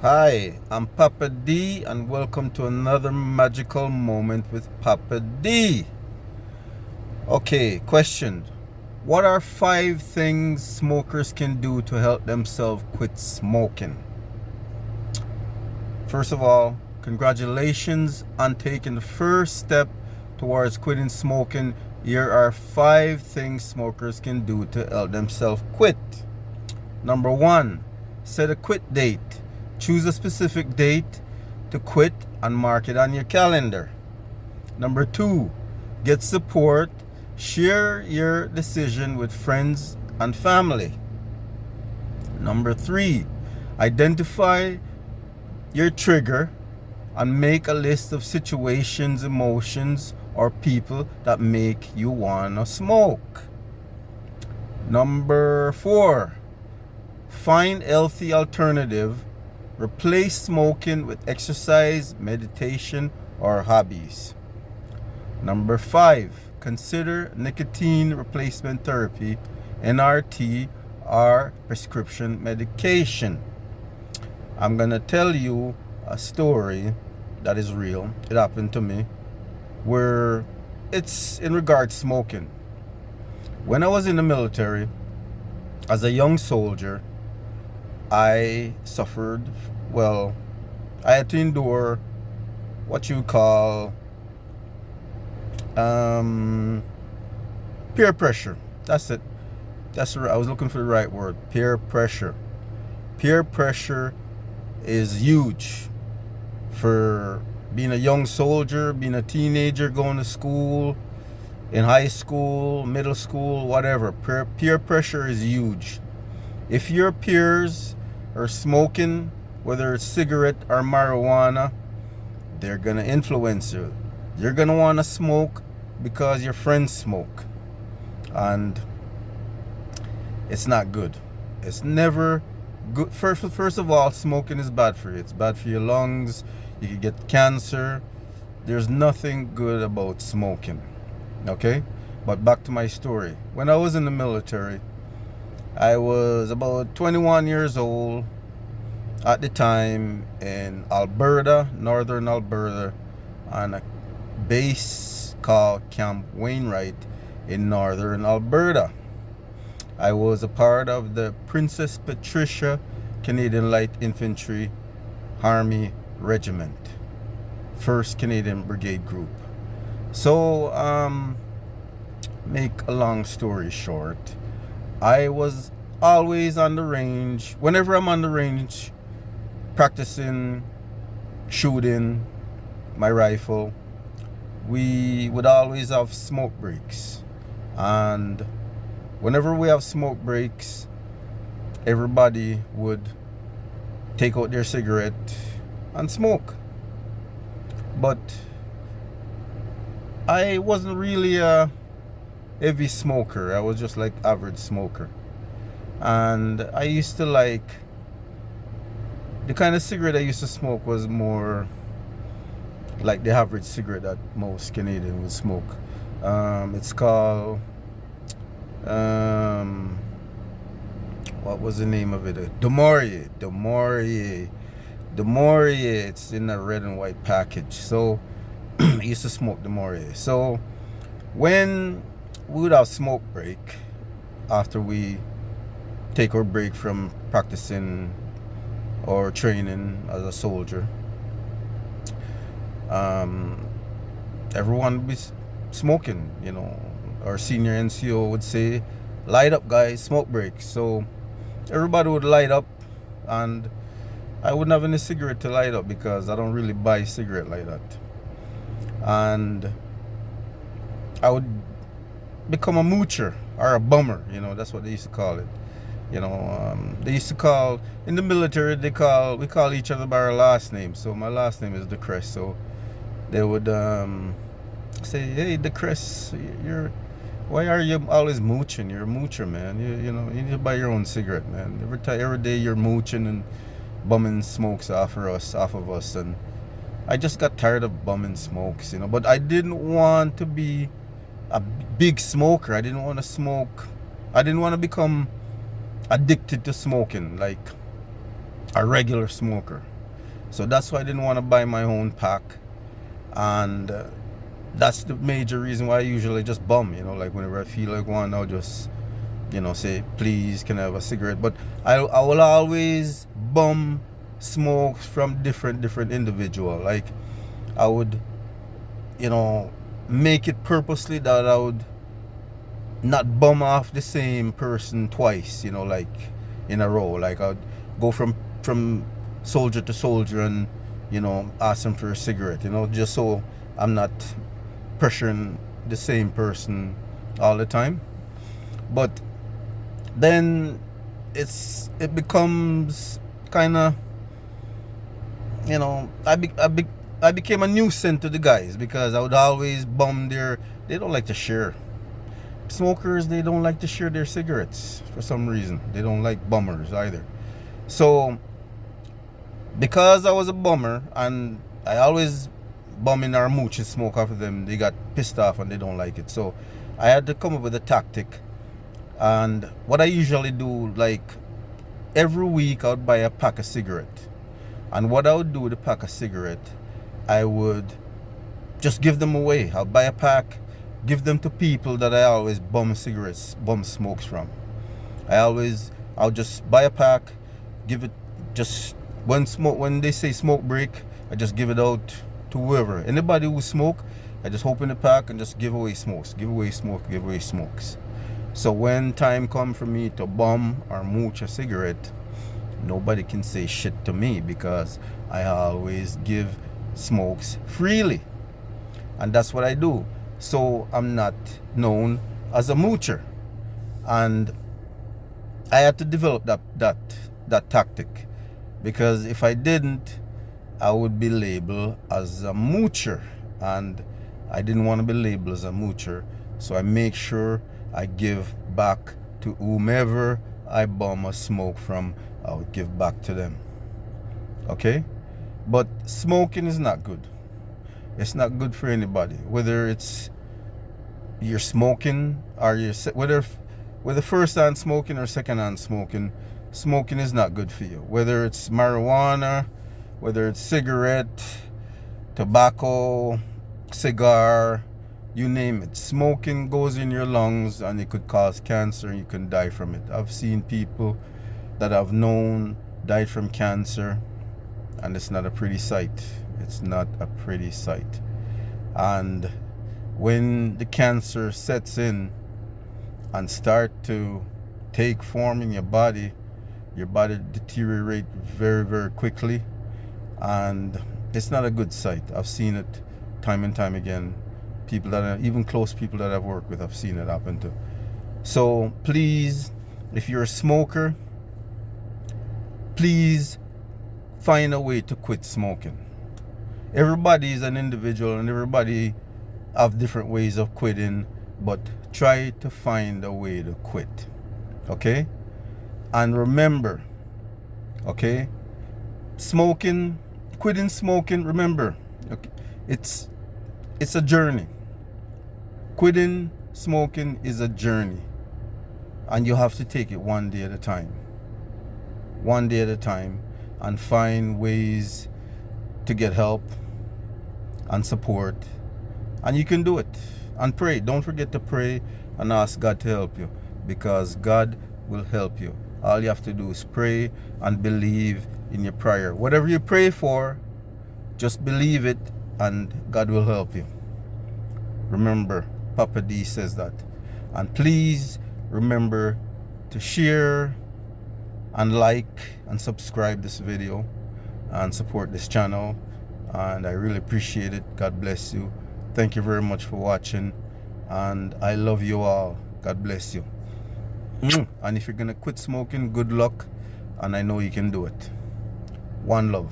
Hi, I'm Papa D, and welcome to another magical moment with Papa D. Okay, question. What are 5 things smokers can do to help themselves quit smoking? First of all, congratulations on taking the first step towards quitting smoking. Here are 5 things smokers can do to help themselves quit. Number 1, set a quit date. Choose a specific date to quit and mark it on your calendar. Number 2, get support. Share your decision with friends and family. Number 3, identify your trigger and make a list of situations, emotions, or people that make you wanna smoke. Number 4, find healthy alternative. Replace smoking with exercise, meditation, or hobbies. Number 5, consider nicotine replacement therapy, NRT, or prescription medication. I'm going to tell you a story that is real. It happened to me, where it's in regards to smoking. When I was in the military, as a young soldier, I suffered, well, I had to endure what you call peer pressure. That's it. I was looking for the right word. Peer pressure. Peer pressure is huge for being a young soldier, being a teenager, going to school, in high school, middle school, whatever. Peer pressure is huge. If your peers are smoking, whether it's cigarette or marijuana, they're gonna influence you. You're gonna wanna smoke because your friends smoke. And it's not good. It's never good. First of all, smoking is bad for you. It's bad for your lungs. You can get cancer. There's nothing good about smoking. Okay? But back to my story. When I was in the military, I was about 21 years old at the time in Alberta, northern Alberta, on a base called Camp Wainwright in northern Alberta. I was a part of the Princess Patricia Canadian Light Infantry Army Regiment, 1st Canadian Brigade Group. So, make a long story short, I was always on the range. Whenever I'm on the range, practicing shooting my rifle, we would always have smoke breaks. And whenever we have smoke breaks, everybody would take out their cigarette and smoke. But I wasn't really a heavy smoker. I was just like average smoker. And I used to like, the kind of cigarette I used to smoke was more like the average cigarette that most Canadians would smoke. It's called, what was the name of it? Demorier. It's in a red and white package. So I used to smoke Demorier. So when we would have smoke break, after we take our break from practicing or training as a soldier, everyone would be smoking. Our senior NCO would say, light up guys, smoke break. So everybody would light up, and I wouldn't have any cigarette to light up because I don't really buy cigarette like that. And I would become a moocher or a bummer. That's what they used to call it. They used to call, in the military, we call each other by our last name. So my last name is DeCrest. So they would say, hey, DeCrest, why are you always mooching? You're a moocher, man. You need to buy your own cigarette, man. Every day you're mooching and bumming smokes off of us. And I just got tired of bumming smokes, But I didn't want to be a big smoker. I didn't want to smoke. I didn't want to become addicted to smoking like a regular smoker. So that's why I didn't want to buy my own pack. And that's the major reason why I usually just bum, like whenever I feel like one, I'll just, say, please, can I have a cigarette? But I will always bum smokes from different individual. Like I would, make it purposely that I would not bum off the same person twice, like in a row. Like I'd go from soldier to soldier and, ask them for a cigarette, just so I'm not pressuring the same person all the time. But then it becomes kind of, I became a nuisance to the guys because I would always bum they don't like to share. Smokers, they don't like to share their cigarettes for some reason. They don't like bummers either. So because I was a bummer and I always bumming or mooching smoke off of them, they got pissed off and they don't like it. So I had to come up with a tactic. And what I usually do, like every week I would buy a pack of cigarette. And what I would do with a pack of cigarette, I would just give them away. I'll buy a pack, give them to people that I always bum smokes from. I'll just buy a pack, give it, just when they say smoke break, I just give it out to whoever. Anybody who smoke, I just open the pack and just give away smokes. So when time comes for me to bum or mooch a cigarette, nobody can say shit to me because I always give smokes freely. And that's what I do. So I'm not known as a moocher. And I had to develop that tactic, because if I didn't, I would be labeled as a moocher, and I didn't want to be labeled as a moocher. So I make sure I give back to whomever I bum a smoke from. I would give back to them. Okay? But smoking is not good. It's not good for anybody. Whether it's you're smoking or whether first hand smoking or second hand smoking, smoking is not good for you. Whether it's marijuana, whether it's cigarette, tobacco, cigar, you name it. Smoking goes in your lungs and it could cause cancer and you can die from it. I've seen people that I've known died from cancer, and it's not a pretty sight. It's not a pretty sight. And when the cancer sets in and start to take form in your body deteriorates very, very quickly, and it's not a good sight. I've seen it time and time again. People that are even close people that I've worked with, I've seen it happen to. So please, if you're a smoker, please find a way to quit smoking. Everybody is an individual and everybody have different ways of quitting, but try to find a way to quit. Okay? And remember, okay, quitting smoking, remember, okay, it's a journey. Quitting smoking is a journey, and you have to take it one day at a time. One day at a time, and find ways to get help and support, and you can do it. And pray. Don't forget to pray and ask God to help you, because God will help you. All you have to do is pray and believe in your prayer. Whatever you pray for, just believe it and God will help you. Remember, Papa D says that. And please remember to share and like and subscribe this video and support this channel. And I really appreciate it. God bless you. Thank you very much for watching. And I love you all. God bless you. And if you're going to quit smoking, good luck. And I know you can do it. One love.